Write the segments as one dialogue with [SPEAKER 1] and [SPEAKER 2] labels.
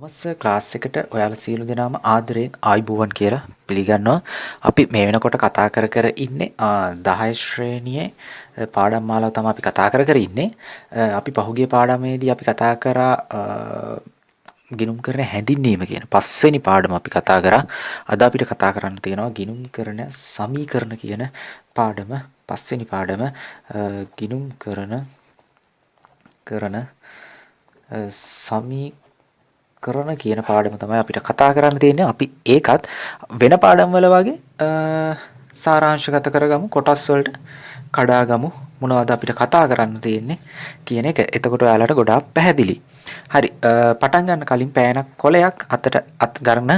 [SPEAKER 1] Commerce class එකට ඔයාලා සියලු දෙනාම ආදරයෙන් ආයුබෝවන් කියලා පිළිගන්නවා. අපි මේ වෙනකොට කතා කර ඉන්නේ 10 ශ්‍රේණියේ පාඩම් මාලාව තමයි අපි කතා කර ඉන්නේ. අපි පහුගිය පාඩමේදී අපි කතා කරා ගිණුම් කරන හැඳින්වීම කියන පස්වෙනි පාඩම අපි කතා කරා. අද අපිට කතා කරන්න තියෙනවා ගිණුම් කරන සමීකරණ කියන පාඩම. පස්වෙනි පාඩම ගිණුම් කරන සමීකරණ කියන පාඩම තමයි අපිට කතා කරන්න තියෙන්නේ. අපි ඒකත් වෙන පාඩම් වල වගේ සාරාංශගත කරගමු, කොටස් වලට කඩාගමු, මොනවද අපිට කතා කරන්න තියෙන්නේ කියන එක. එතකොට ඔයාලට ගොඩාක් පැහැදිලි. හරි, පටන් ගන්න කලින් පෑනක් කොලයක් අත ගන්න.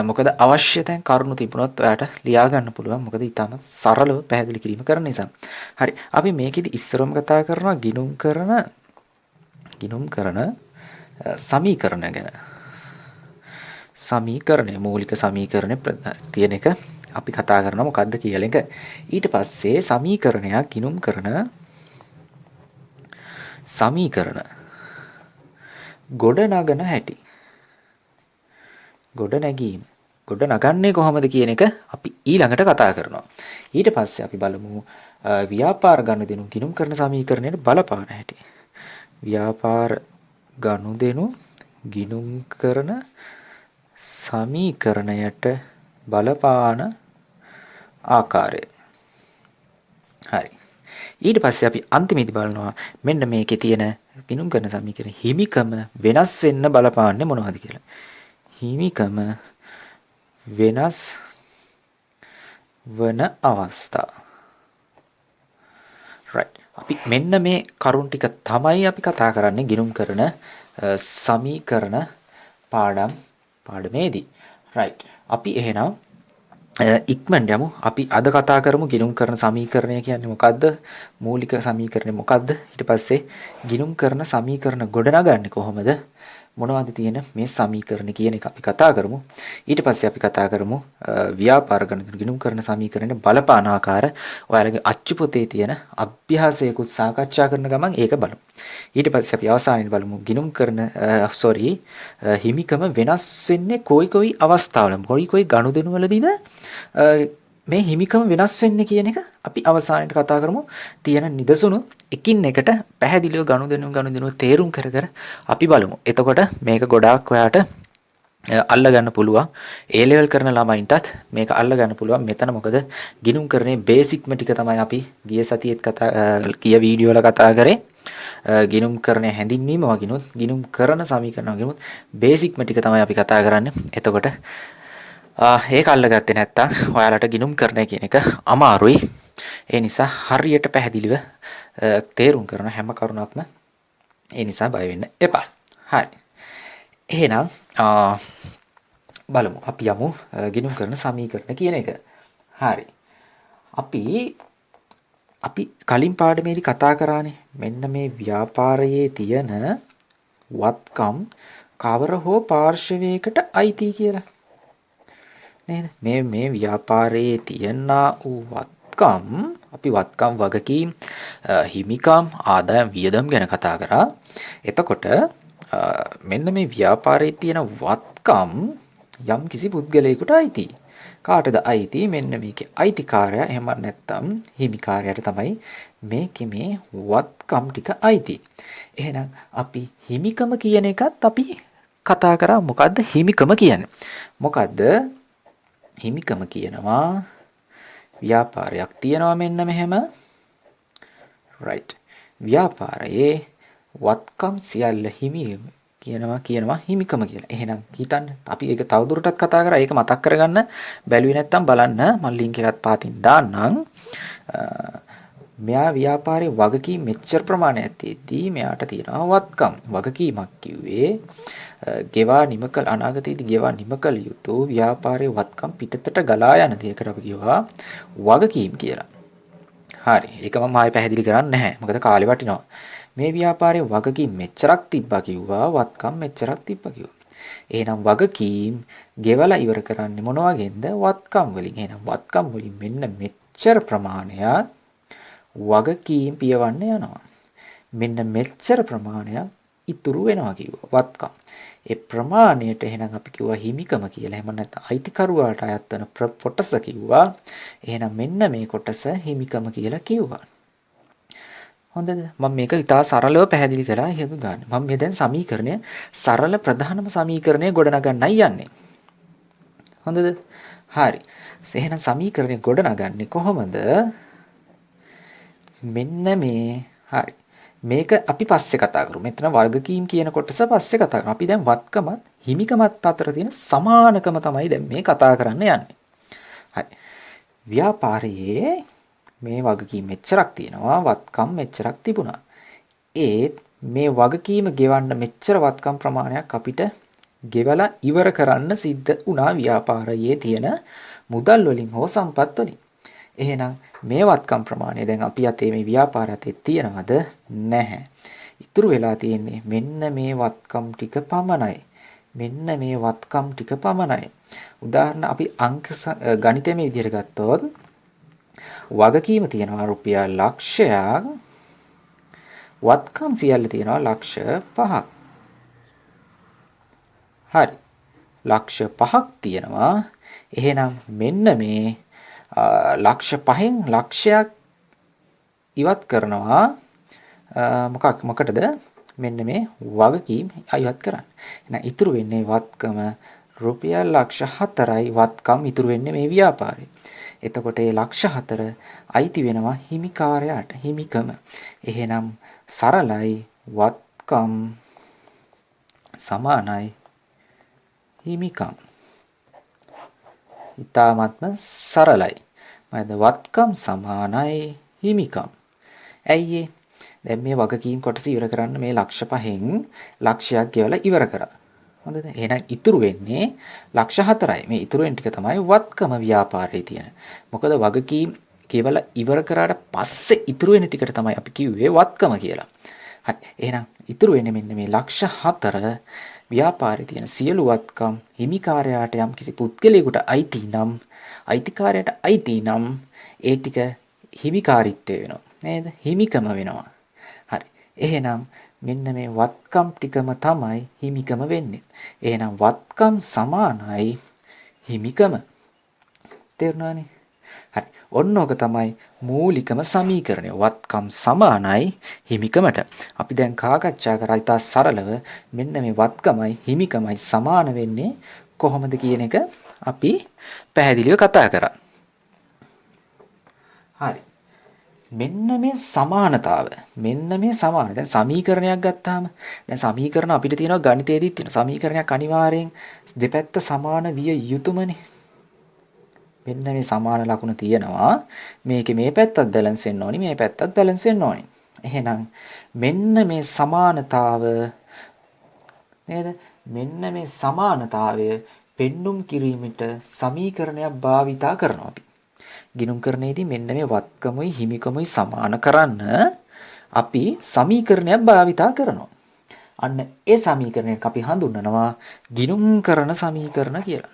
[SPEAKER 1] මොකද අවශ්‍ය තැන් කරුණු තිබුණොත් ඔයාට ලියා ගන්න පුළුවන්. මොකද ඊටම සරලව පැහැදිලි කිරීම කරන නිසා. හරි, අපි මේකෙදි ඉස්සරම කතා කරනවා ගිණුම් කරන සමීකරණ ගැන. සමීකරණය මූලික සමීකරණය තියෙන එක අපි කතා කරනවා මොකද්ද කියලා එක. ඊට පස්සේ සමීකරණයක් ගිණුම් කරන සමීකරණ ගොඩ නගන හැටි. ගොඩ නැගීම. ගොඩ නගන්නේ කොහොමද කියන එක අපි ඊළඟට කතා කරනවා. ඊට පස්සේ අපි බලමු ව්‍යාපාර ගනුදෙනු ගිණුම් කරන සමීකරණයට බලපාන හැටි. ව්‍යාපාර ගනුදෙනු ගිණුම් කරන සමීකරණයට බලපාන ආකාරය. හරි. ඊට පස්සේ අපි අන්තිමේදී බලනවා මෙන්න මේකේ තියෙන ගිණුම් කරන සමීකරණ හිමිකම වෙනස් වෙන්න බලපාන්නේ මොනවද කියලා. හිමිකම වෙනස් වන අවස්ථා. right. අපි මෙන්න මේ කරුණ ටික තමයි අපි කතා කරන්නේ ගිණුම් කරන සමීකරණ පාඩමේදී. right. අපි එහෙනම් ඉක්මනට යමු. අපි අද කතා කරමු ගිණුම් කරන සමීකරණය කියන්නේ මොකද්ද? මූලික සමීකරණය මොකද්ද? ඊට පස්සේ ගිණුම් කරන සමීකරණ ගොඩනගන්නේ කොහොමද? මොනවද තියෙන මේ සමීකරණ කියන එක අපි කතා කරමු. ඊට පස්සේ අපි කතා කරමු ව්‍යාපාර ගණිත කරන සමීකරණ බලපාන ආකාර. ඔයාලගේ අච්චු පොතේ තියෙන අභ්‍යාසයකුත් සාකච්ඡා කරන ගමන් ඒක බලමු. ඊට පස්සේ අපි අවසානයේ බලමු ගිණුම් කරන හිමිකම වෙනස් වෙන්නේ කොයි අවස්ථාවල කොයි ගනුදෙනු වලදීද මේ හිමිකම වෙනස් වෙන්නේ කියන එක අපි අවසානයේ කතා කරමු. තියෙන නිදසුණු එකින් එකට පැහැදිලිව ගනුදෙනු තේරුම් කර අපි බලමු. එතකොට මේක ගොඩාක් ඔයාට අල්ල ගන්න පුළුවන්. A level කරන ළමයින්ටත් මේක අල්ල ගන්න පුළුවන්. මෙතන මොකද ගිණුම් කරන්නේ බේසික්ම ටික තමයි අපි ගිය සතියේත් ගිය වීඩියෝ වල කතා කරේ. ගිණුම් කරන හැඳින්වීම වගිනුත් ගිණුම් කරන සමීකරණ වගිනුත් බේසික්ම ටික තමයි අපි කතා කරන්නේ. එතකොට ඒක අල්ලගත්තේ නැත්තම් ඔයාලට ගිණුම් කරන කියන එක අමාරුයි. ඒ නිසා හරියට පැහැදිලිව තේරුම් කරන හැම කරුණක්ම ඒ නිසා බය වෙන්න එපා. හරි. එහෙනම් බලමු අපි යමු ගිණුම් කරන සමීකරණ කියන එක. හරි. අපි කලින් පාඩමේදී කතා කරානේ මෙන්න මේ ව්‍යාපාරයේ තියෙන වත්කම් කවර හෝ පාර්ශවයකට අයිති කියලා. නේද? මේ ව්‍යාපාරයේ තියෙනා වූ වත්කම් අපි වත්කම් වගකීම් හිමිකම් ආදායම් වියදම් ගැන කතා කරා. එතකොට මෙන්න මේ ව්‍යාපාරයේ තියෙන වත්කම් යම් කිසි පුද්ගලයෙකුට අයිති. කාටද අයිති? මෙන්න මේකේ අයිතිකාරයා එහෙම නැත්නම් හිමිකාරයාට තමයි මේකේ මේ වත්කම් ටික අයිති. එහෙනම් අපි හිමිකම කියන එකත් අපි කතා කරා. මොකද්ද හිමිකම කියන්නේ? මොකද්ද හිමිකම කියනවා? ව්‍යාපාරයක් තියෙනවා මෙන්න මෙහෙම. right. ව්‍යාපාරයේ වත්කම් සියල්ල හිමියම කියනවා හිමිකම කියලා. එහෙනම් හිතන්න අපි ඒක තවදුරටත් කතා කරා. ඒක මතක් කරගන්න බැලුවේ නැත්තම් බලන්න මම ලින්ක් එකත් පාතින් දාන්නම්. මෙයා ව්‍යාපාරයේ වගකීම් මෙච්චර ප්‍රමාණයක් තියෙද්දී මෙයාට තියෙනවා වත්කම්. වගකීමක් කිව්වේ ගෙවා නිමකල් අනාගතයේදී ගෙවා නිමකල් යුතු ව්‍යාපාරයේ වත්කම් පිටතට ගලා යන දෙයකට අපි කියවා වගකීම් කියලා. හරි. ඒක මම ආයෙ පැහැදිලි කරන්නේ නැහැ. මොකද කාලේ වටිනවා. මේ ව්‍යාපාරයේ වගකීම් මෙච්චරක් තිබ්බා කිව්වා වත්කම් මෙච්චරක් තිබ්බා කිව්වා. එහෙනම් වගකීම් ගෙවලා ඉවර කරන්නේ මොන වගේන්ද? වත්කම් වලින්. එහෙනම් වත්කම් වලින් මෙන්න මෙච්චර ප්‍රමාණයක් වගකීම් පියවන්න යනවා. මෙන්න මෙච්චර ප්‍රමාණයක් ඉතුරු වෙනවා කිව්වා වත්කම්. ඒ ප්‍රමාණයට එහෙනම් අපි කිව්වා හිමිකම කියලා. එහෙම නැත්නම් අයිතිකරුවාට අයත් වෙන කොටස කිව්වා. එහෙනම් මෙන්න මේ කොටස හිමිකම කියලා කිව්වා. හොඳද? මම මේක ඉතා සරලව පැහැදිලි කළා හේතු දාන්න. මම මේ දැන් සමීකරණය සරල ප්‍රධානම සමීකරණය ගොඩනගන්නයි යන්නේ. හොඳද? හරි. එහෙනම් සමීකරණය ගොඩනගන්නේ කොහොමද? මෙන්න මේ හරි. මේක අපි පස්සේ කතා කරමු. මෙතන වර්ගකීම් කියන කොටස පස්සේ කතා කරමු. අපි දැන් වත්කමත් හිමිකමත් අතර තියෙන සමානකම තමයි දැන් මේ කතා කරන්න යන්නේ. හරි. ව්‍යාපාරයේ මේ වගකීම් මෙච්චරක් තියෙනවා, වත්කම් මෙච්චරක් තිබුණා. ඒත් මේ වගකීම ගෙවන්න මෙච්චර වත්කම් ප්‍රමාණයක් අපිට ගෙවලා ඉවර කරන්න සිද්ධ වුණා ව්‍යාපාරයේ තියෙන මුදල් වලින් හෝ සම්පත් වලින්. එහෙනම් මේ වත්කම් ප්‍රමාණය දැන් අපි අතේ මේ ව්‍යාපාර අතේ තියෙනවද? නැහැ. ඉතුරු වෙලා තියෙන්නේ මෙන්න මේ වත්කම් ටික පමණයි. මෙන්න මේ වත්කම් ටික පමණයි. උදාහරණ අපි අංක ගණිතයේ විදිහට ගත්තොත් වගකීම තියෙනවා රුපියල් ලක්ෂයක්. වත්කම් සියල්ල තියෙනවා ලක්ෂ 5ක්. හරි. ලක්ෂ 5ක් තියෙනවා. එහෙනම් මෙන්න මේ ලක්ෂ 5න් ලක්ෂයක් ඉවත් කරනවා මොකටද? මෙන්න මේ වගකීම් ඉවත් කරන්න. එහෙනම් ඉතුරු වෙන්නේ වත්කම රුපියල් ලක්ෂ 4යි වත්කම් ඉතුරු වෙන්නේ මේ ව්‍යාපාරේ. එතකොට මේ ලක්ෂ 4 අයිති වෙනවා හිමිකාරයාට හිමිකම. එහෙනම් සරලයි වත්කම් සමානයි හිමිකම්. ඊටාත්ම සරලයි. මොකද වත්කම් සමානයි හිමිකම්. ඇයි ඒ? දැන් මේ වගකීම් කොටස ඉවර කරන්න මේ ලක්ෂ 5න් ලක්ෂයක් ගෙවලා ඉවර කරා. හොඳද? එහෙනම් ඉතුරු වෙන්නේ ලක්ෂ 4යි. මේ ඉතුරු වෙන ටික තමයි වත්කම ව්‍යාපාරයේ තියෙන. මොකද වගකීම් ගෙවලා ඉවර කරාට පස්සේ ඉතුරු වෙන ටිකට තමයි අපි කිව්වේ වත්කම කියලා. හරි. එහෙනම් ඉතුරු වෙන්නේ මෙන්න මේ ලක්ෂ 4 ව්‍යාපාරයේ තියෙන සියලු වත්කම් හිමිකාරයාට යම් කිසි පුද්ගලයෙකුට අයිති නම් අයිතිකාරයාට අයිති නම් ඒ ටික හිමිකාරීත්වය වෙනවා නේද? හිමිකම වෙනවා. හරි. එහෙනම් මෙන්න මේ වත්කම් ටිකම තමයි හිමිකම වෙන්නේ. එහෙනම් වත්කම් සමානයි හිමිකම. තේරුණානේ? හරි. ඔන්න ඕක තමයි මූලිකම සමීකරණය. වත්කම් සමානයි හිමිකමට. අපි දැන් සාකච්ඡා කරා ඉතා සරලව මෙන්න මේ වත්කමයි හිමිකමයි සමාන වෙන්නේ කොහොමද කියන එක අපි පැහැදිලිව කතා කරා. හරි. මෙන්න මේ සමානතාව. මෙන්න මේ සමාන. දැන් සමීකරණයක් ගත්තාම දැන් සමීකරණ අපිට තියෙනවා ගණිතයේදීත් තියෙනවා. සමීකරණයක් අනිවාර්යෙන් දෙපැත්ත සමාන විය යුතුමනේ. මෙන්න මේ සමාන ලකුණ තියෙනවා. මේකේ මේ පැත්තත් බැලන්ස් වෙන්න ඕනි, මේ පැත්තත් බැලන්ස් වෙන්න ඕනි. එහෙනම් මෙන්න මේ සමානතාව නේද? මෙන්න මේ සමානතාවය පෙන්눔 කිරීමට සමීකරණයක් භාවිතා කරනවා අපි. ගිණුම් කරන්නේදී මෙන්න මේ වත්කමුයි හිමිකමුයි සමාන කරන්න අපි සමීකරණයක් භාවිතා කරනවා. අන්න ඒ සමීකරණයක් අපි හඳුන්වනවා ගිණුම් කරන සමීකරණ කියලා.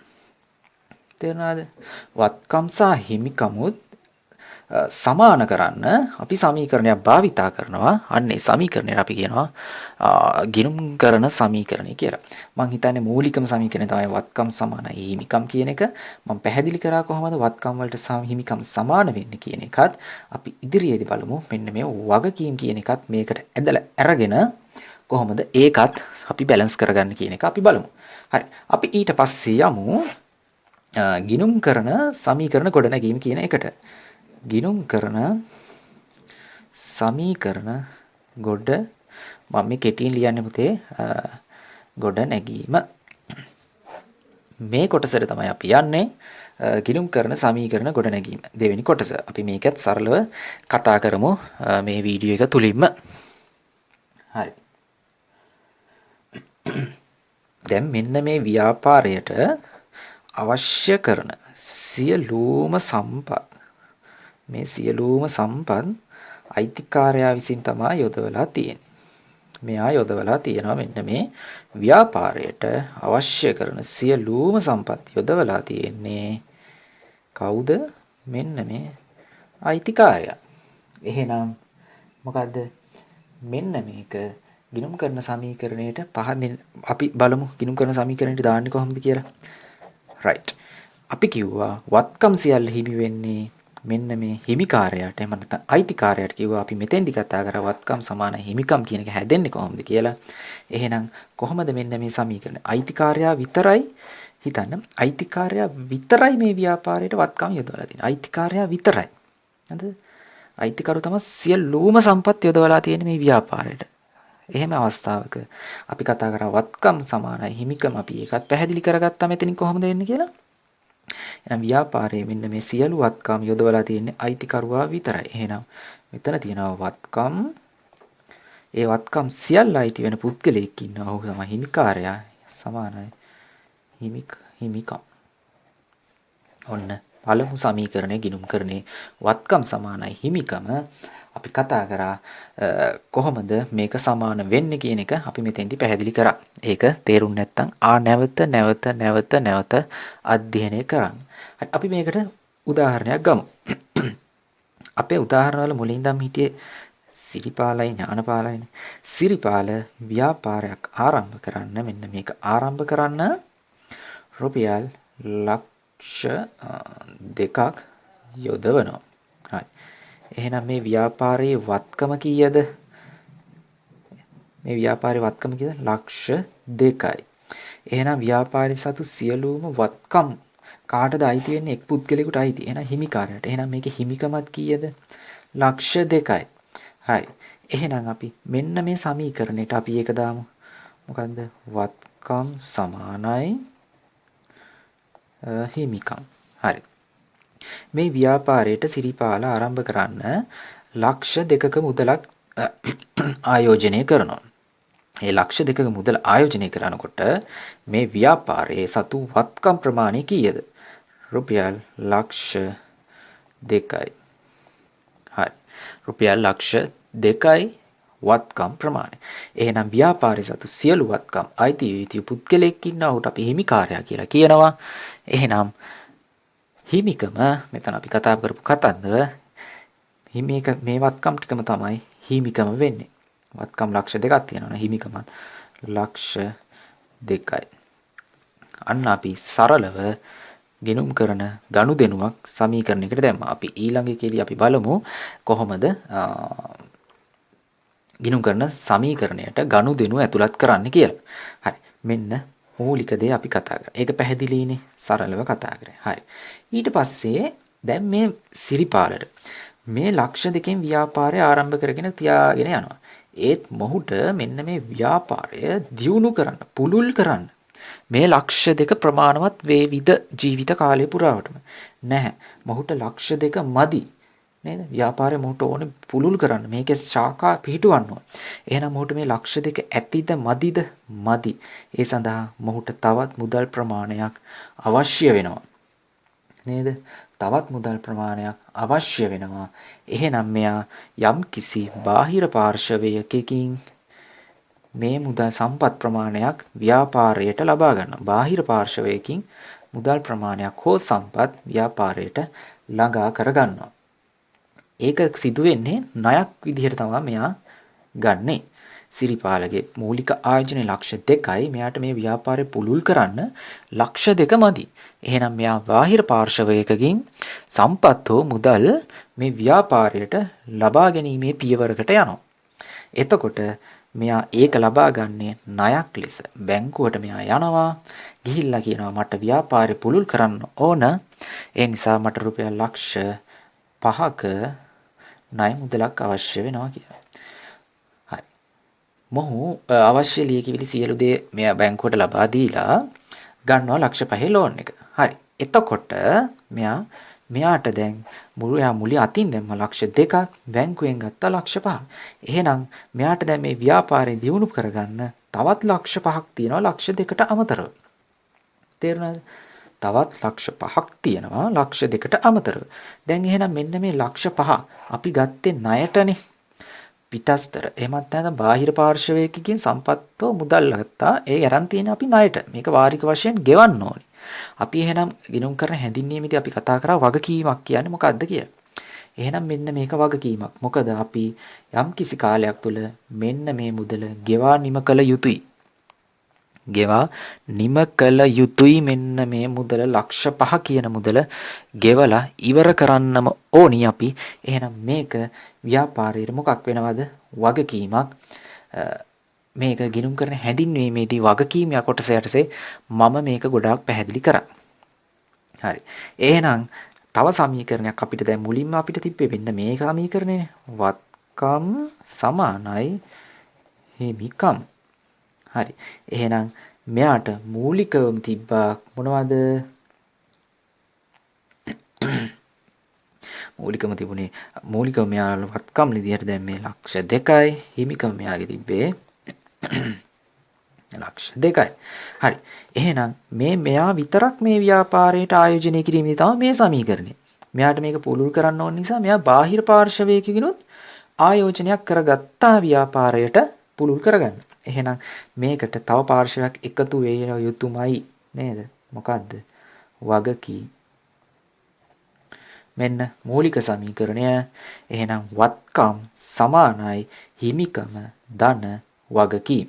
[SPEAKER 1] තේරුණාද? වත්කම් සහ හිමිකමුත් සමාන කරන්න අපි සමීකරණයක් භාවිතා කරනවා. අන්න ඒ සමීකරණයට අපි කියනවා ගිණුම් කරන සමීකරණය කියලා. මම හිතන්නේ මූලිකම සමීකරණය තමයි වත්කම් සමානයි හිමිකම් කියන එක. මම පැහැදිලි කරා කොහොමද වත්කම් වලට හිමිකම් සමාන වෙන්නේ කියන එකත් අපි ඉදිරියේදී බලමු. මෙන්න මේ වගකීම් කියන එකත් මේකට ඇදලා අරගෙන කොහොමද ඒකත් අපි බැලන්ස් කරගන්න කියන එක අපි බලමු. හරි. අපි ඊට පස්සේ යමු ගිණුම් කරන සමීකරණ ගොඩනැගීම කියන එකට. ගිණුම් කරන සමීකරණ ගොඩ මම මේ කෙටියෙන් ලියන්නේ පුතේ ගොඩනැගීම. මේ කොටසට තමයි අපි යන්නේ ගිණුම් කරන සමීකරණ ගොඩනැගීම. දෙවෙනි කොටස. අපි මේකත් සරලව කතා කරමු මේ වීඩියෝ එක තුලින්ම. හරි. දැන් මෙන්න මේ ව්‍යාපාරයට අවශ්‍ය කරන සියලුම සම්පත් මේ සියලුම සම්පත් අයිතිකාරයා විසින් තමයි යොදවලා තියෙන්නේ. මෙයා යොදවලා තියෙනවා මෙන්න මේ ව්‍යාපාරයට අවශ්‍ය කරන සියලුම සම්පත් යොදවලා තියෙන්නේ කවුද? මෙන්න මේ අයිතිකාරයා. එහෙනම් මොකද්ද? මෙන්න මේක ගිණුම් කරන සමීකරණයට අපි බලමු ගිණුම් කරන සමීකරණයට දාන්නේ කොහොමද කියලා. right. අපි කිව්වා වත්කම් සියල්ල හිමි වෙන්නේ මෙන්න මේ හිමිකාරයාට. එහෙම නැත්නම් අයිතිකාරයාට කිව්වා අපි මෙතෙන්දි කතා කරා වත්කම් සමාන හිමිකම් කියන එක හැදෙන්නේ කොහොමද කියලා. එහෙනම් කොහොමද මෙන්න මේ සමීකරණ? අයිතිකාරයා විතරයි හිතන්න. අයිතිකාරයා විතරයි මේ ව්‍යාපාරයට වත්කම් යොදවලා තියෙන්නේ. අයිතිකාරයා විතරයි. හරිද? අයිතිකරු තමයි සියලුම සම්පත් යොදවලා තියෙන්නේ මේ ව්‍යාපාරයට. එහෙම අවස්ථාවක අපි කතා කරා වත්කම් සමානයි හිමිකම අපි ඒකත් පැහැදිලි කරගත්තා මෙතනින් කොහොමද එන්නේ කියලා. එහෙනම් ව්‍යාපාරයේ මෙන්න මේ සියලු වත්කම් යොදවලා තියෙන්නේ අයිතිකරුවා විතරයි. එහෙනම් මෙතන තියෙනවා වත්කම්. ඒ වත්කම් සියල්ල අයිති වෙන පුද්ගලයෙක් ඉන්නවා. ඔහු තමයි හිමිකාරයා සමානයි හිමිකම්. ඔන්න පළමු සමීකරණය ගිණුම් කරන්නේ වත්කම් සමානයි හිමිකම. අපි කතා කරා කොහොමද මේක සමාන වෙන්නේ කියන එක අපි මෙතෙන්දි පැහැදිලි කරා. ඒක තේරුම් නැත්නම් නැවත අධ්‍යයනය කරන්න. අපි මේකට උදාහරණයක් ගමු. අපේ උදාහරණවල මුලින් ඉඳන් හිටියේ සිරිපාලයි ඥානපාලයිනේ. සිරිපාල ව්‍යාපාරයක් ආරම්භ කරන්න මෙන්න මේක ආරම්භ කරන්න රුපියල් ලක්ෂ 2ක් යොදවනවා. හරි. එහෙනම් මේ ව්‍යාපාරයේ වත්කම කීයද? මේ ව්‍යාපාරයේ වත්කම කීයද? ලක්ෂ 2යි. එහෙනම් ව්‍යාපාරයේ සතු සියලුම වත්කම් කාටද අයිති වෙන්නේ? එක් පුද්ගලයෙකුට අයිති. එහෙනම් හිමිකාරයාට. එහෙනම් මේකේ හිමිකමත් කීයද? ලක්ෂ 2යි. හරි. එහෙනම් අපි මෙන්න මේ සමීකරණයට අපි ඒක දාමු. මොකන්ද? වත්කම් සමානයි හිමිකම්. හරි. මේ ව්‍යාපාරයට සිරිපාල ආරම්භ කරන්න ලක්ෂ 2ක මුදලක් ආයෝජනය කරනවා. ඒ ලක්ෂ 2ක මුදල ආයෝජනය කරනකොට මේ ව්‍යාපාරයේ සතු වත්කම් ප්‍රමාණය කීයද? රුපියල් ලක්ෂ 2යි. හරි. රුපියල් ලක්ෂ 2යි වත්කම් ප්‍රමාණය. එහෙනම් ව්‍යාපාරයේ සතු සියලු වත්කම් අයිති යුතු පුද්ගලයෙක් ඉන්නවා. උට අපි හිමිකාරයා කියලා කියනවා. එහෙනම් හිමිකම මෙතන අපි කතා කරපු කතන්දර මේ වත්කම් ටිකම තමයි හිමිකම වෙන්නේ. වත්කම් ලක්ෂ 2ක් තියෙනවනේ හිමිකමත් ලක්ෂ 2යි. අන්න අපි සරලව ගිණුම් කරන ගනුදෙනුවක් සමීකරණයකට දැම්මා. අපි ඊළඟ එකේදී අපි බලමු කොහොමද ගිණුම් කරන සමීකරණයට ගනුදෙනුව ඇතුළත් කරන්න කියලා. හරි. මෙන්න මූලික දේ අපි කතා කරා. ඒක පැහැදිලිනේ සරලව කතා කරේ. හරි. ඊට පස්සේ දැන් මේ සිරිපාලට මේ ලක්ෂ 2කින් ව්‍යාපාරය ආරම්භ කරගෙන තියාගෙන යනවා. ඒත් මොහුට මෙන්න මේ ව්‍යාපාරය දියුණු කරන්න, පුළුල් කරන්න මේ ලක්ෂ 2 ප්‍රමාණවත් වේවිද ජීවිත කාලය පුරාවටම? නැහැ. මොහුට ලක්ෂ 2 මදි. නේද? ව්‍යාපාරය මොහුට ඕනේ පුළුල් කරන්න. මේකේ ශාඛා පිහිටවන්න ඕන. එහෙනම් මොහුට මේ ලක්ෂ 2 ඇතිද මදිද? මදි. ඒ සඳහා මොහුට තවත් මුදල් ප්‍රමාණයක් අවශ්‍ය වෙනවා. නේද? තවත් මුදල් ප්‍රමාණයක් අවශ්‍ය වෙනවා. එහෙනම් මෙයා යම් කිසි බාහිර පාර්ශවයකින් මේ මුදල් සම්පත් ප්‍රමාණයක් ව්‍යාපාරයට ලබා ගන්නවා. බාහිර පාර්ශවයකින් මුදල් ප්‍රමාණයක් හෝ සම්පත් ව්‍යාපාරයට ළඟා කර ගන්නවා. ඒක සිදු වෙන්නේ ණයක් විදිහට තමයි මෙයා ගන්නෙ. සිරිපාලගේ මූලික ආයෝජනය ලක්ෂ 2යි. මෙයාට මේ ව්‍යාපාරය පුළුල් කරන්න ලක්ෂ 2 මදි. එහෙනම් මෙයා බාහිර පාර්ශවයකකින් සම්පත් හෝ මුදල් මේ ව්‍යාපාරයට ලබා ගැනීමේ පියවරකට යනවා. එතකොට මෙයා ඒක ලබා ගන්නේ ණයක් ලෙස. බැංකුවට මෙයා යනවා. ගිහිල්ලා කියනවා මට ව්‍යාපාරය පුළුල් කරන්න ඕන. ඒ නිසා මට රුපියල් ලක්ෂ 5ක ණය මුදලක් අවශ්‍ය වෙනවා කියලා. හරි. මොහු අවශ්‍ය ලියකියවිලි සියලු දේ මෙයා බැංකුවට ලබා දීලා ගන්නවා ලක්ෂ 5 ලෝන් එක. හරි. එතකොට මෙයාට දැන් මුලින් අතින් දැම්ම ලක්ෂ 2ක් බැංකුවෙන් ගත්තා ලක්ෂ 5ක්. එහෙනම් මෙයාට දැන් මේ ව්‍යාපාරය දියුණු කරගන්න තවත් ලක්ෂ 5ක් තියෙනවා ලක්ෂ 2කට අමතරව. තේරුණාද? තවත් ලක්ෂ 5ක් තියෙනවා ලක්ෂ 2කට අමතරව. දැන් එහෙනම් මෙන්න මේ ලක්ෂ 5 අපි ගත්තේ ණයටනේ. පිටස්තර. එහෙමත් නැත්නම් බාහිර පාර්ශවයකින් සම්පත්තෝ මුදල් ගත්තා. ඒ අරන් තියෙන අපි ණයට. මේක වාරික වශයෙන් ගෙවන්න ඕනේ. අපි එහෙනම් ගිණුම් කරන හැඳින්වීමේදී අපි කතා කරා වගකීමක් කියන්නේ මොකක්ද කියලා. එහෙනම් මෙන්න මේක වගකීමක්. මොකද අපි යම් කිසි කාලයක් තුළ මෙන්න මේ මුදල ගෙවා නිම කළ යුතුයි. ගෙවා නිම කළ යුතුයි මෙන්න මේ මුදල ලක්ෂ 5 කියන මුදල ගෙවලා ඉවර කරන්නම ඕනි අපි. එහෙනම් මේක ව්‍යාපාරයේ මොකක් වෙනවද? වගකීමක්. මේක ගිණුම් කරන හැඳින්වීමේදී වගකීම් කොටස යටසේ මම මේක ගොඩාක් පැහැදිලි කරා. හරි. එහෙනම් තව සමීකරණයක් අපිට දැන් මුලින්ම අපිට තිබ්බේ මෙන්න මේ සමීකරණය. වත්කම් සමානයි හිමිකම්. හරි. එහෙනම් මෙයාට මූලිකවම තිබ්බා මොනවද? මූලිකම තිබුණේ මූලිකව මෙයාලා වත්කම් විදියට දැන් මේ ලක්ෂ 2යි හිමිකම මෙයාගේ තිබ්බේ ලක්ෂ 2යි. හරි. එහෙනම් මෙයා විතරක් මේ ව්‍යාපාරයට ආයෝජනය කිරීමේ තමයි මේ සමීකරණය. මෙයාට මේක පුළුල් කරන්න ඕන නිසා මෙයා බාහිර පාර්ශවයකිනුත් ආයෝජනයක් කරගත්තා ව්‍යාපාරයට පුළුල් කරගන්න. එහෙනම් මේකට තව පාර්ශවයක් එකතු වෙන යුතුමයි නේද? මොකද්ද? වගකීම්. මෙන්න මූලික සමීකරණය. එහෙනම් වත්කම් සමානයි හිමිකම ධන වගකීම්.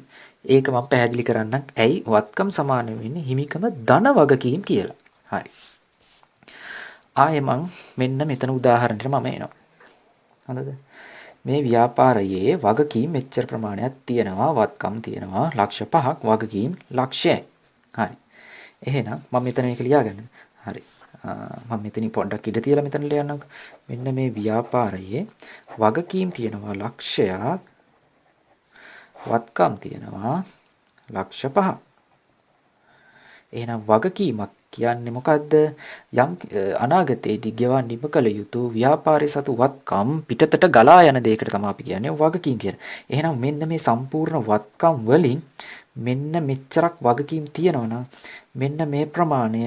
[SPEAKER 1] ඒක මම පැහැදිලි කරන්නම්. ඇයි වත්කම් සමාන වෙන්නේ හිමිකම ධන වගකීම් කියලා. හරි. ආයේ මම මෙන්න මෙතන උදාහරණයක් මම එනවා. හරිද? මේ ව්‍යාපාරයේ වගකීම් මෙච්චර ප්‍රමාණයක් තියෙනවා, වත්කම් තියෙනවා ලක්ෂ 5ක්, වගකීම් ලක්ෂයයි. හරි. එහෙනම් මම මෙතන මේක ලියාගන්න. හරි. මම මෙතනින් පොඩ්ඩක් ඉඳ තියලා මෙතන ලියන්නම්කෝ. මෙන්න මේ ව්‍යාපාරයේ වගකීම් තියෙනවා ලක්ෂයක්, වත්කම් තියෙනවා ලක්ෂ 5ක්. එහෙනම් වගකීමක් කියන්නේ මොකද්ද? යම් අනාගතයේදී ගෙවන්න නිම කළ යුතු ව්‍යාපාරයේ සතු වත්කම් පිටතට ගලා යන දෙයකට තමයි අපි කියන්නේ වගකීම් කියලා. එහෙනම් මෙන්න මේ සම්පූර්ණ වත්කම් වලින් මෙන්න මෙච්චරක් වගකීම් තියෙනවා මෙන්න මේ ප්‍රමාණය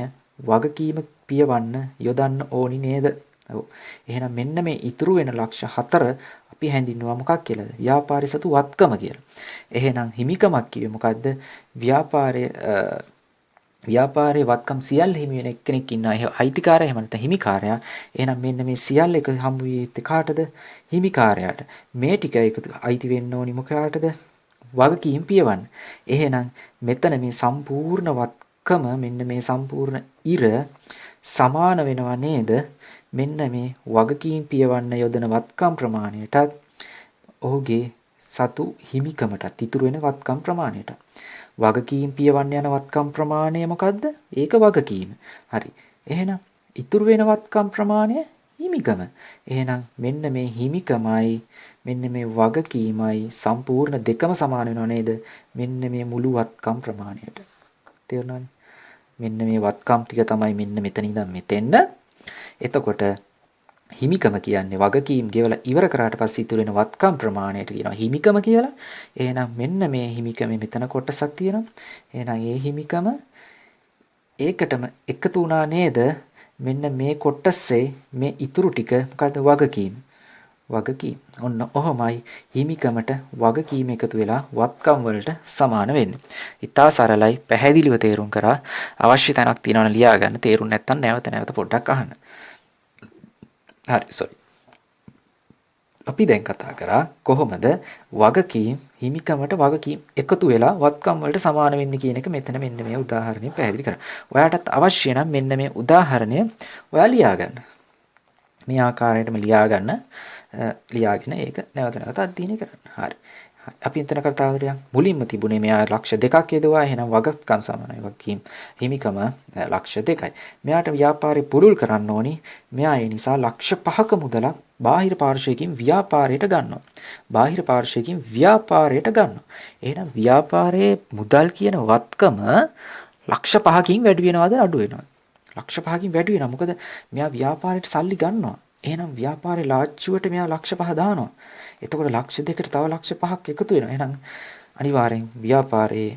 [SPEAKER 1] වගකීම පියවන්න යොදන්න ඕනි නේද? ඔව්. එහෙනම් මෙන්න මේ ඉතුරු වෙන ලක්ෂ 4 අපි හැඳින්වුවා මොකක් කියලාද? ව්‍යාපාරයේ සතු වත්කම කියලා. එහෙනම් හිමිකමක් කිව්වේ මොකද්ද? ව්‍යාපාරයේ වත්කම් සියල්ල හිමි වෙන එක්කෙනෙක් ඉන්නවා. ඒ අයිතිකාරයා එහෙම නැත්නම් හිමිකාරයා. එහෙනම් මෙන්න මේ සියල්ල එක හම්බ විය යුත්තේ කාටද? හිමිකාරයාට. මේ ටික එකතු අයිති වෙන්න ඕනි මොකටද? වගකීම් පියවන්න. එහෙනම් මෙතන මේ සම්පූර්ණ වත්කම මෙන්න මේ සම්පූර්ණ ඉර සමාන වෙනවා නේද? මෙන්න මේ වගකීම් පියවන්න යොදන වත්කම් ප්‍රමාණයටත් ඔහුගේ සතු හිමිකමටත් ඉතුරු වෙන වත්කම් ප්‍රමාණයට. වගකීම් පියවන්න යන වත්කම් ප්‍රමාණය මොකද්ද? ඒක වගකීම. හරි. එහෙනම් ඉතුරු වෙන වත්කම් ප්‍රමාණය හිමිකම. එහෙනම් මෙන්න මේ හිමිකමයි මෙන්න මේ වගකීමයි සම්පූර්ණ දෙකම සමාන වෙනව නේද? මෙන්න මේ මුළු වත්කම් ප්‍රමාණයට. තේරුණානේ? මෙන්න මේ වත්කම් ටික තමයි මෙන්න මෙතන ඉඳන් මෙතෙන්න. එතකොට හිමිකම කියන්නේ වගකීම් ගෙවලා ඉවර කරාට පස්සේ ඉතුරු වෙන වත්කම් ප්‍රමාණයට කියනවා හිමිකම කියලා. එහෙනම් මෙන්න මේ හිමිකමේ මෙතන කොටසක් තියෙනවා. එහෙනම් ඒ හිමිකම ඒකටම එකතු වුණා නේද? මෙන්න මේ කොටසේ මේ ඉතුරු ටික මොකද්ද? වගකීම්. වගකීම්. ඔන්න ඔහොමයි හිමිකමට වගකීම එකතු වෙලා වත්කම් වලට සමාන වෙන්නේ. ඉතා සරලයි, පැහැදිලිව තේරුම් කරා. අවශ්‍ය තැනක් තියෙනවා නම් ලියා ගන්න. තේරුම් නැත්නම් නැවත නැවත පොඩ්ඩක් අහන්න. හරි sorry. අපි දැන් කතා කරා කොහොමද වගකීම් හිමිකමට වගකීම් එකතු වෙලා වත්කම් වලට සමාන වෙන්නේ කියන එක මෙතන මෙන්න මේ උදාහරණය පැහැදිලි කරා. ඔයාටත් අවශ්‍ය නම් මෙන්න මේ උදාහරණය ඔයා ලියා ගන්න. මේ ආකාරයටම ලියාගෙන ඒක නැවත නැවත අධ්‍යයනය කරන්න. හරි. අපි එතන කතා කරා මුලින්ම තිබුණේ මෙයා ලක්ෂ 2ක් යදුවා. එහෙනම් වගකම් සමානයි වගකීම් හිමිකම ලක්ෂ 2යි. මෙයාට ව්‍යාපාරේ පුරුල් කරන්න ඕනි. මෙයා ඒ නිසා ලක්ෂ 5ක මුදලක් බාහිර පාර්ශ්වයකින් ව්‍යාපාරයට ගන්නවා. බාහිර පාර්ශ්වයකින් ව්‍යාපාරයට ගන්නවා. එහෙනම් ව්‍යාපාරයේ මුදල් කියන වත්කම ලක්ෂ 5කින් වැඩි වෙනවද අඩු වෙනවද? ලක්ෂ 5කින් වැඩි වෙනවා. මොකද මෙයා ව්‍යාපාරයට සල්ලි ගන්නවා. එහෙනම් ව්‍යාපාරේ ලාච්චුවට මෙයා ලක්ෂ 5 දානවා. එතකොට ලක්ෂ 2කට තව ලක්ෂ 5ක් එකතු වෙනවා. එහෙනම් අනිවාර්යෙන් ව්‍යාපාරයේ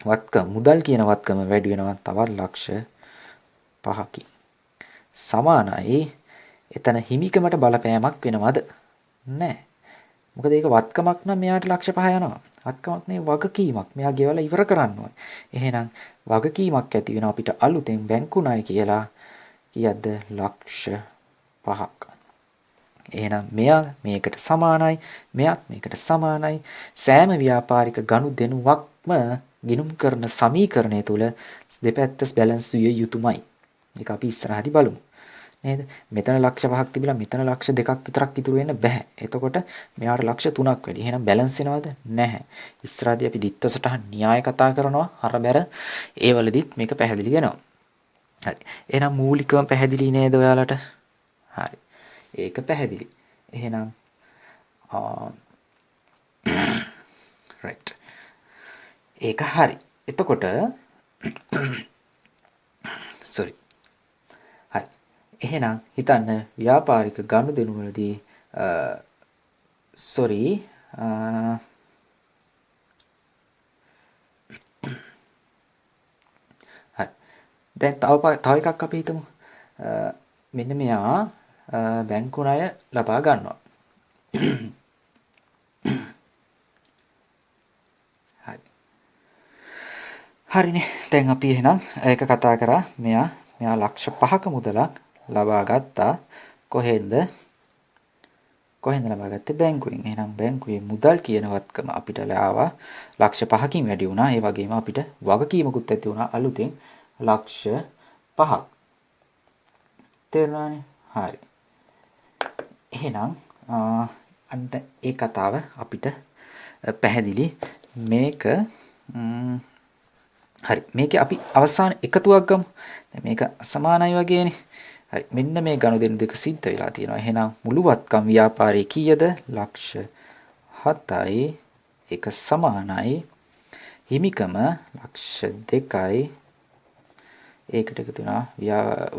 [SPEAKER 1] වත්කම මුදල් කියන වත්කම වැඩි වෙනවා තවත් ලක්ෂ 5කින්. සමානයි එතන හිමිකමට බලපෑමක් වෙනවද? නැහැ. මොකද ඒක වත්කමක් නම් මෙයාට ලක්ෂ 5 යනවා. වත්කමක් නේ වගකීමක්. මෙයා ගෙවලා ඉවර කරන්න ඕනේ. එහෙනම් වගකීමක් ඇති වෙනවා අපිට අලුතෙන් බැංකු ණය කියලා. කීයක්ද? ලක්ෂ 5ක්. එහෙනම් මෙයා මේකට සමානයි, මෙයාත් මේකට සමානයි. සෑම ව්‍යාපාරික ගනුදෙනුවක්ම ගිණුම් කරන සමීකරණය තුල දෙපැත්ත බැලන්ස් විය යුතුමයි. ඒක අපි ඉස්සරහදී බලමු. නේද? මෙතන ලක්ෂ 5ක් තිබිලා මෙතන ලක්ෂ 2ක් විතරක් ඉතුරු වෙන්න බෑ. එතකොට මෙයාට ලක්ෂ 3ක් වැඩි. එහෙනම් බැලන්ස් වෙනවද? නැහැ. ඉස්සරහදී අපි දිත්ත සටහන් න්‍යාය කතා කරනවා. අරබැර ඒ වලදීත් මේක පැහැදිලි වෙනවා. හරි. එහෙනම් මූලිකවම පැහැදිලි නේද ඔයාලට? හරි. ඒක පැහැදිලි. එහෙනම් right. ඒක හරි. එතකොට sorry. හරි. එහෙනම් හිතන්න ව්‍යාපාරික ගනුදෙනු වලදී sorry හරි. දැන් තව එකක් අපි හිතමු. මෙන්න මෙයා බැංකු ණය ලබා ගන්නවා. හරි. හරිනේ. දැන් අපි එහෙනම් ඒක කතා කරා. මෙයා ලක්ෂ 5ක මුදලක් ලබා ගත්තා. කොහෙන්ද ලබා ගත්තේ? බැංකුවෙන්. එහෙනම් බැංකුවේ මුදල් කියන වත්කම අපිට ආවා ලක්ෂ 5කින් වැඩි වුණා. ඒ වගේම අපිට වගකීමකුත් ඇති වුණා අලුතෙන් ලක්ෂ 5ක්. තේරුණානේ? හරි. එහෙනම් අන්න ඒ කතාව අපිට පැහැදිලි. මේක හරි. මේකේ අපි අවසාන එකතුවක් ගමු. දැන් මේක සමානයි වගේනේ. හරි. මෙන්න මේ ගනුදෙනු දෙක සිද්ධ වෙලා තියෙනවා. එහෙනම් මුළු වත්කම් ව්‍යාපාරයේ කීයද? ලක්ෂ 7යි. ඒක සමානයි. හිමිකම ලක්ෂ 2යි. ඒකට එකතු වෙනවා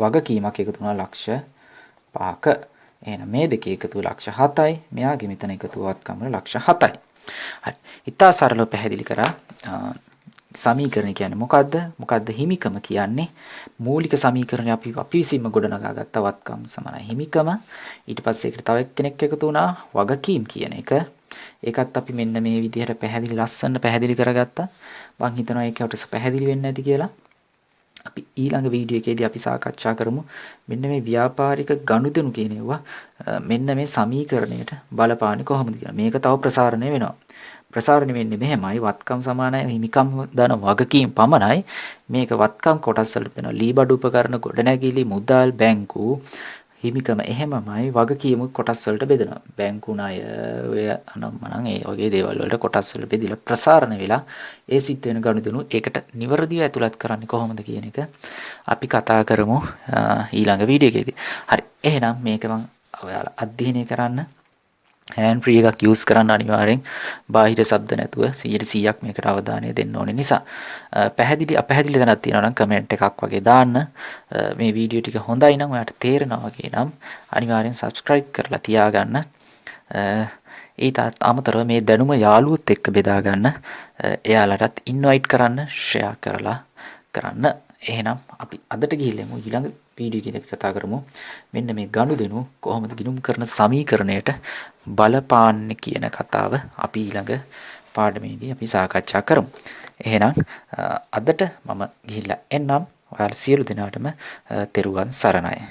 [SPEAKER 1] වගකීමක් එකතු වෙනවා ලක්ෂ 5ක. එහෙනම් මේ දෙක එකතුව ලක්ෂ 7යි. මෙයාගේ මෙතන එකතුව වත්කම ලක්ෂ 7යි. හරි. ඉතා සරලව පැහැදිලි කරා. සමීකරණය කියන්නේ මොකද්ද? මොකද්ද හිමිකම කියන්නේ? මූලික සමීකරණය අපි විසින්ම ගොඩනගා ගත්ත වත්කම් සමානයි හිමිකම. ඊට පස්සේ ඒකට තව එක්කෙනෙක් එකතු වුණා වගකීම් කියන එක. ඒකත් අපි මෙන්න මේ විදිහට පැහැදිලි ලස්සන පැහැදිලි කරගත්තා. මම හිතනවා ඒකට පැහැදිලි වෙන්නේ නැති කියලා. අපි ඊළඟ වීඩියෝ එකේදී අපි සාකච්ඡා කරමු මෙන්න මේ ව්‍යාපාරික ගනුදෙනු කියන ඒවා මෙන්න මේ සමීකරණයට බලපාන්නේ කොහොමද කියලා. මේක තව ප්‍රසාරණය වෙනවා. ප්‍රසාරණය වෙන්නේ මෙහෙමයි වත්කම් සමානයි හිමිකම් දන වගකීම් පමණයි. මේක වත්කම් කොටස් වලට දෙනවා. ලීබඩු උපකරණ ගොඩනැගිලි මුදල් බැංකු හිමිකම එහෙමමයි වගකීම කොටස් වලට බෙදෙනවා. බැංකු ණය ඔය අනම්මනම් ඒ වගේ දේවල් වලට කොටස් වලට බෙදලා ප්‍රසාරණ වෙලා ඒ සිත් වෙන ගනුදෙනු ඒකට නිවර්දිව ඇතුළත් කරන්නේ කොහොමද කියන එක අපි කතා කරමු ඊළඟ වීඩියෝ එකේදී. හරි. එහෙනම් මේක මම ඔයාලා අධ්‍යයනය කරන්න hand free එකක් use කරන්න අනිවාර්යෙන් බාහිර ශබ්ද නැතුව 100%ක් මේකට අවධානය දෙන්න ඕනේ නිසා පැහැදිලි අපැහැදිලි දැනක් තියෙනවා නම් කමෙන්ට් එකක් වගේ දාන්න මේ වීඩියෝ ටික හොඳයි නම් ඔයාලට තේරෙනවා වගේ නම් අනිවාර්යෙන් subscribe කරලා තියාගන්න ඊට අමතරව මේ දැනුම යාළුවොත් එක්ක බෙදා ගන්න එයාලටත් invite කරන්න share කරලා කරන්න එහෙනම් අපි අදට ගිහිල්ලා ඊළඟ වීඩියෝ එකේදී කතා කරමු මෙන්න මේ ගනුදෙනු කොහොමද ගිණුම් කරන සමීකරණයට බලපාන්නේ කියන කතාව අපි ඊළඟ පාඩමේදී අපි සාකච්ඡා කරමු. එහෙනම් අදට මම ගිහිල්ලා එන්නම්. ඔයාලා සියලු දෙනාටම තෙරුවන් සරණයි.